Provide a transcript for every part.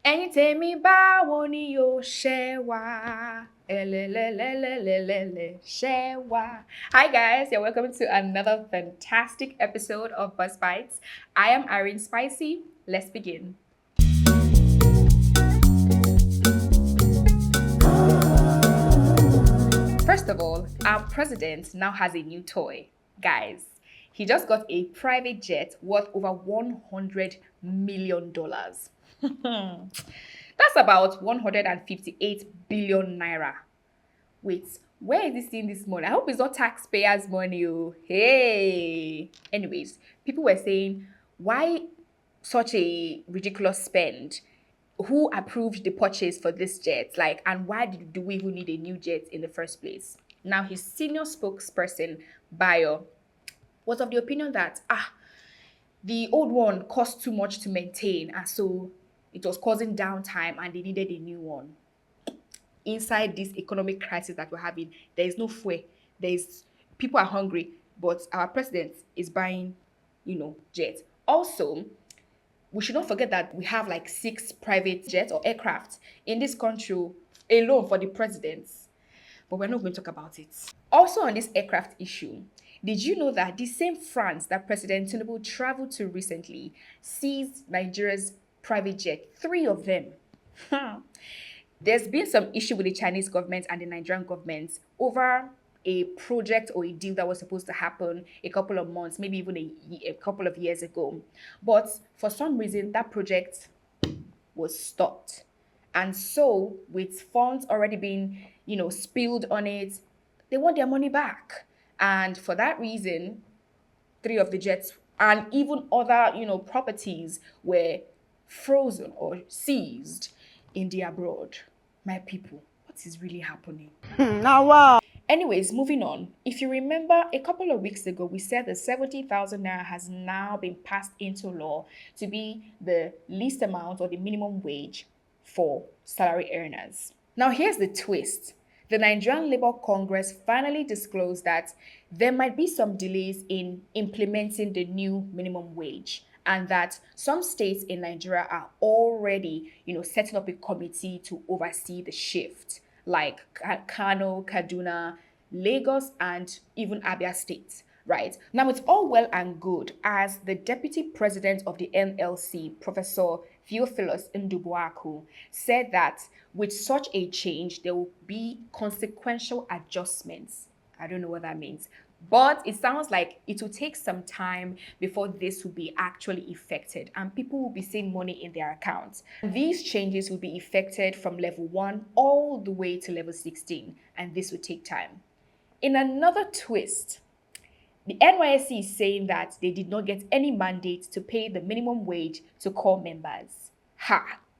Ẹ̀yin tèmi báwo ni o ṣe wà? Ṣe wà. Hi guys, you're welcome to another fantastic episode of Buzz Bites. I am Irene Spicy. Let's begin. First of all, our president now has a new toy. Guys, he just got a private jet worth over $100 million. That's about 158 billion naira. Wait, where is he seeing this money? I hope it's not taxpayers' money. Oh, hey. Anyways, people were saying, why such a ridiculous spend? Who approved the purchase for this jet? Like, and why do we even need a new jet in the first place? Now, his senior spokesperson, Bayo, was of the opinion that the old one cost too much to maintain, and so it was causing downtime and they needed a new one. Inside this economic crisis that we're having, there is no fuel. People are hungry, but our president is buying, jets. Also, we should not forget that we have like 6 private jets or aircraft in this country alone for the presidents. But we're not going to talk about it. Also on this aircraft issue, did you know that the same France that President Tinubu traveled to recently seized Nigeria's private jet, 3 of them? There's been some issue with the Chinese government and the Nigerian government over a project or a deal that was supposed to happen a couple of months, maybe even a couple of years ago. But for some reason, that project was stopped. And so, with funds already being, spilled on it, they want their money back. And for that reason, 3 of the jets and even other, properties were frozen or seized in the abroad. My people, what is really happening? Now, wow. Anyways, moving on. If you remember, a couple of weeks ago, we said the 70,000 naira has now been passed into law to be the least amount or the minimum wage for salary earners. Now, here's the twist. The Nigerian Labour Congress finally disclosed that there might be some delays in implementing the new minimum wage, and that some states in Nigeria are already, setting up a committee to oversee the shift, like Kano, Kaduna, Lagos, and even Abia State. Right. Now, it's all well and good as the deputy president of the NLC, Professor Theophilus Ndubuaku, said that with such a change, there will be consequential adjustments. I don't know what that means, but it sounds like it will take some time before this will be actually effected and people will be seeing money in their accounts. These changes will be effected from level 1 all the way to level 16, and this will take time. In another twist, the NYSC is saying that they did not get any mandate to pay the minimum wage to core members.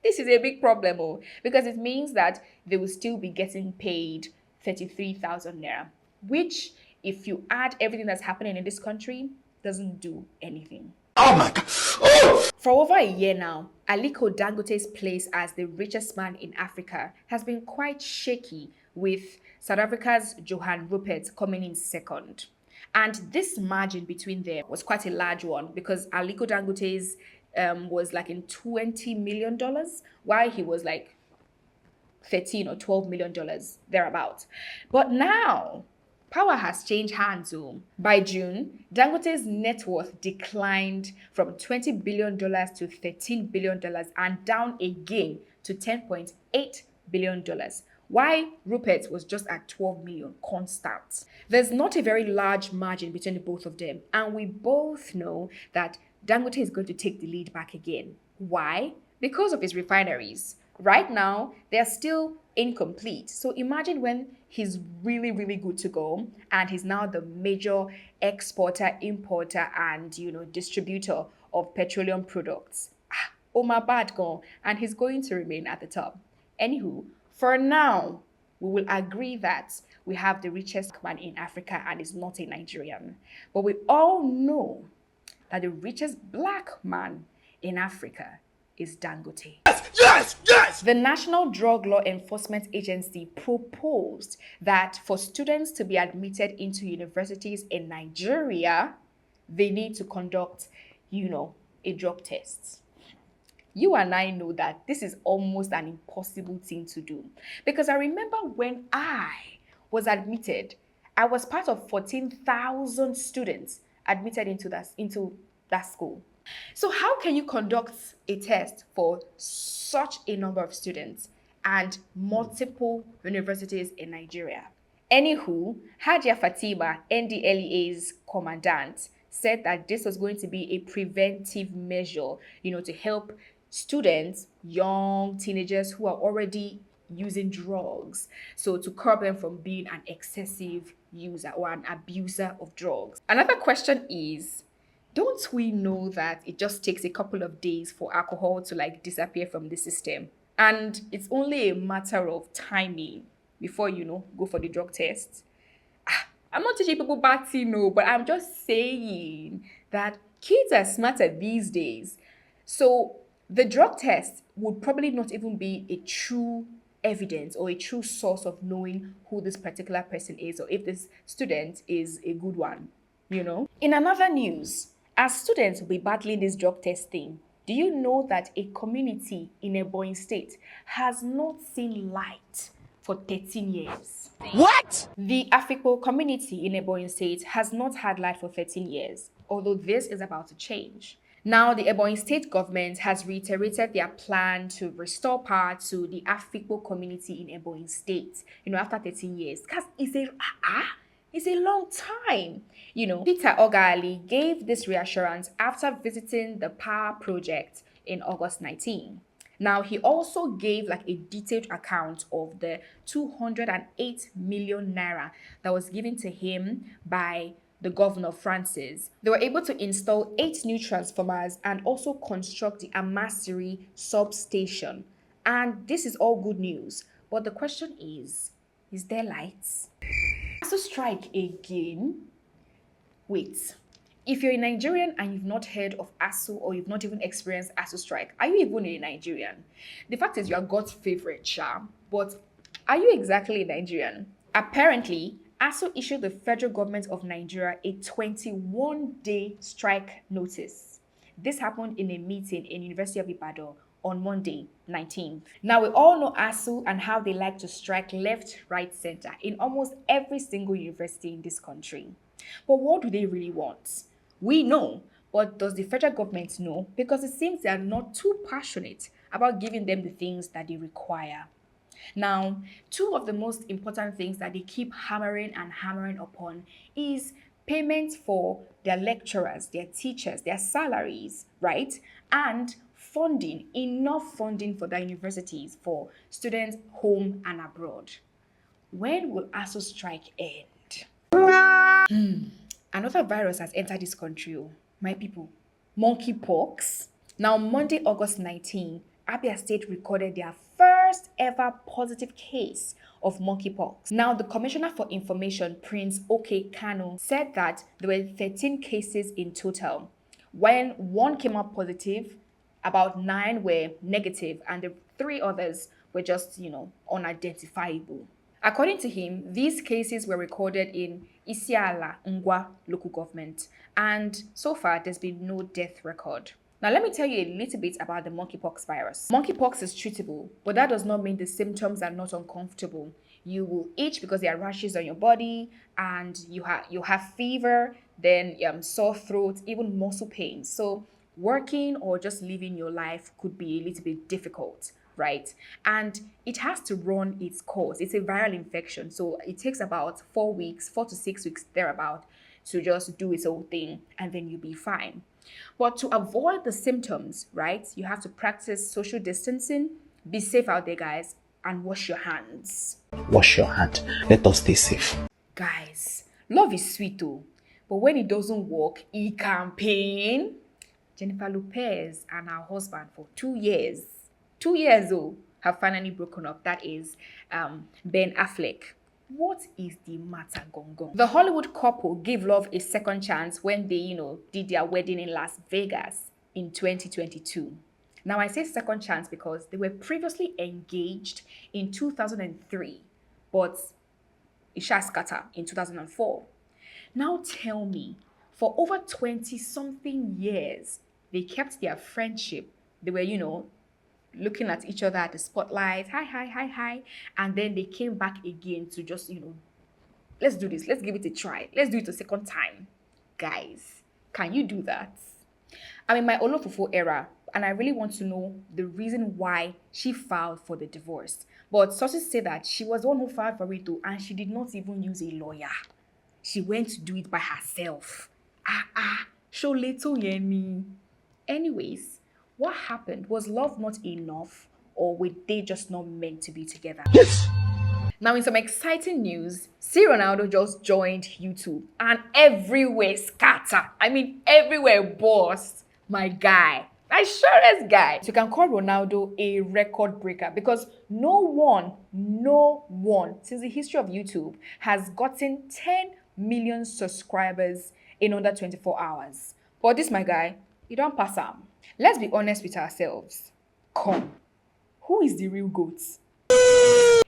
This is a big problem, because it means that they will still be getting paid 33,000 naira, which, if you add everything that's happening in this country, doesn't do anything. Oh my God. Oh! For over a year now, Aliko Dangote's place as the richest man in Africa has been quite shaky, with South Africa's Johan Rupert coming in second. And this margin between them was quite a large one, because Aliko Dangote's was like in $20 million, while he was like $13 or $12 million, thereabout. But now, power has changed hands. By June, Dangote's net worth declined from $20 billion to $13 billion and down again to $10.8 billion. Why Rupert was just at 12 million constant. There's not a very large margin between the both of them, and we both know that Dangote is going to take the lead back again. Why? Because of his refineries. Right now, they're still incomplete. So imagine when he's really, really good to go and he's now the major exporter, importer, and distributor of petroleum products. Omar bad gone, and he's going to remain at the top. Anywho, for now, we will agree that we have the richest man in Africa and is not a Nigerian. But we all know that the richest black man in Africa is Dangote. Yes! The National Drug Law Enforcement Agency proposed that for students to be admitted into universities in Nigeria, they need to conduct, a drug test. You and I know that this is almost an impossible thing to do. Because I remember when I was admitted, I was part of 14,000 students admitted into that school. So how can you conduct a test for such a number of students and multiple universities in Nigeria? Anywho, Hadia Fatima, NDLEA's commandant, said that this was going to be a preventive measure, to help students, young teenagers who are already using drugs. So to curb them from being an excessive user or an abuser of drugs. Another question is, don't we know that it just takes a couple of days for alcohol to like disappear from the system? And it's only a matter of timing before go for the drug test. I'm not teaching people bad thing, no, but I'm just saying that kids are smarter these days. So the drug test would probably not even be a true evidence or a true source of knowing who this particular person is or if this student is a good one. In another news, as students will be battling this drug test thing, do you know that a community in Ebonyi State has not seen light for 13 years? What? The Afikpo community in Ebonyi State has not had light for 13 years, although this is about to change. Now, the Ebonyi State government has reiterated their plan to restore power to the Afikpo community in Ebonyi State, after 13 years. Because it's a long time. Peter Ogali gave this reassurance after visiting the power project in August 19. Now, he also gave like a detailed account of the 208 million naira that was given to him by the governor Francis. They were able to install 8 new transformers and also construct the Amasiri substation. And this is all good news. But the question is there lights? So strike again? Wait. If you're a Nigerian and you've not heard of ASU or you've not even experienced ASU strike, are you even a Nigerian? The fact is you are God's favorite, Sha. But are you exactly a Nigerian? Apparently, ASU issued the federal government of Nigeria a 21-day strike notice. This happened in a meeting in University of Ibadan on Monday, 19th. Now, we all know ASU and how they like to strike left, right, center in almost every single university in this country. But what do they really want? We know, but does the federal government know? Because it seems they are not too passionate about giving them the things that they require. Now, two of the most important things that they keep hammering and hammering upon is payment for their lecturers, their teachers, their salaries, right? And funding, enough funding for their universities for students home and abroad. When will ASU strike end? Another virus has entered this country, my people. Monkeypox. Now, Monday, August 19, Abia State recorded their first ever positive case of monkeypox. Now, the Commissioner for Information, Prince OK Kano, said that there were 13 cases in total. When one came up positive, about 9 were negative, and the 3 others were just, unidentifiable. According to him, these cases were recorded in Isiala Ngwa local government, and so far there's been no death record. Now, let me tell you a little bit about the monkeypox virus. Monkeypox is treatable, but that does not mean the symptoms are not uncomfortable. You will itch because there are rashes on your body, and you have fever, then sore throat, even muscle pain. So working or just living your life could be a little bit difficult, right? And it has to run its course. It's a viral infection, so it takes about 4 to 6 weeks thereabout to just do its own thing, and then you'll be fine. But to avoid the symptoms, right, you have to practice social distancing, be safe out there, guys, and wash your hands. Wash your hand. Let us stay safe. Guys, love is sweet though, but when it doesn't work, it can pain. Jennifer Lopez and her husband for 2 years. 2 years old have finally broken up. That is Ben Affleck. What is the matter, Gong? The Hollywood couple gave love a second chance when they, did their wedding in Las Vegas in 2022. Now, I say second chance because they were previously engaged in 2003, but Isha scatter in 2004. Now tell me, for over 20-something years, they kept their friendship They were, looking at each other at the spotlight. Hi, hi, hi, hi. And then they came back again to just, let's do this. Let's give it a try. Let's do it a second time. Guys, can you do that? I'm in my Olofofo era, and I really want to know the reason why she filed for the divorce. But sources say that she was the one who filed for it too, and she did not even use a lawyer. She went to do it by herself. Show little Yemi. Anyways, what happened? Was love not enough, or were they just not meant to be together? Yes. Now, in some exciting news, see Ronaldo just joined YouTube and everywhere scatter. I mean, everywhere boss. My guy. My surest guy. So you can call Ronaldo a record breaker because no one since the history of YouTube has gotten 10 million subscribers in under 24 hours. But this, my guy, you don't pass him. Let's be honest with ourselves. Come, who is the real GOAT?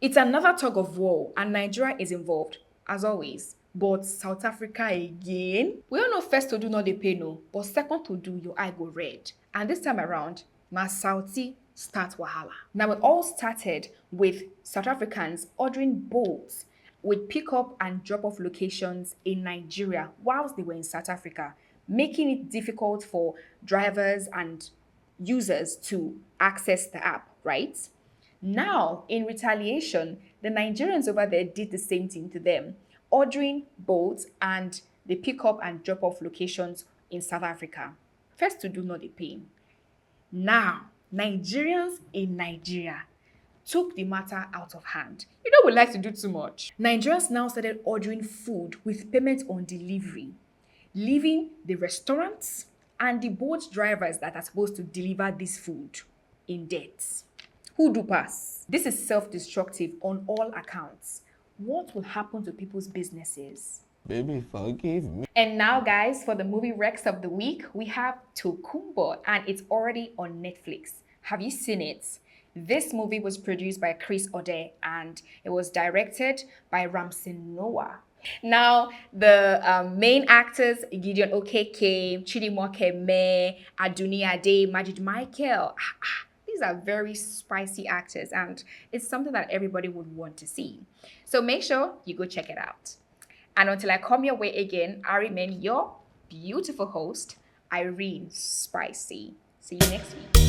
It's another tug of war, and Nigeria is involved, as always. But South Africa again? We all know first to do not the pay no, but second to do your eye go red. And this time around, my Saudi start wahala. Now it all started with South Africans ordering boats with pick-up and drop-off locations in Nigeria whilst they were in South Africa, making it difficult for drivers and users to access the app, right? Now, in retaliation, the Nigerians over there did the same thing to them, ordering boats and the pick-up and drop-off locations in South Africa. First to do, not the pain. Now, Nigerians in Nigeria took the matter out of hand. You know we like to do too much. Nigerians now started ordering food with payment on delivery, leaving the restaurants and the boat drivers that are supposed to deliver this food in debt. Who do pass? This is self-destructive on all accounts. What will happen to people's businesses? Baby, forgive me. And now, guys, for the movie Rex of the week, we have Tokumbo, and it's already on Netflix. Have you seen it? This movie was produced by Chris Ode, and it was directed by Ramsey Noah. Now, the main actors, Gideon Okeke, Chidimoke Me, Aduni Ade, Majid Michael. These are very spicy actors, and it's something that everybody would want to see. So make sure you go check it out. And until I come your way again, I remain your beautiful host, Irene Spicy. See you next week.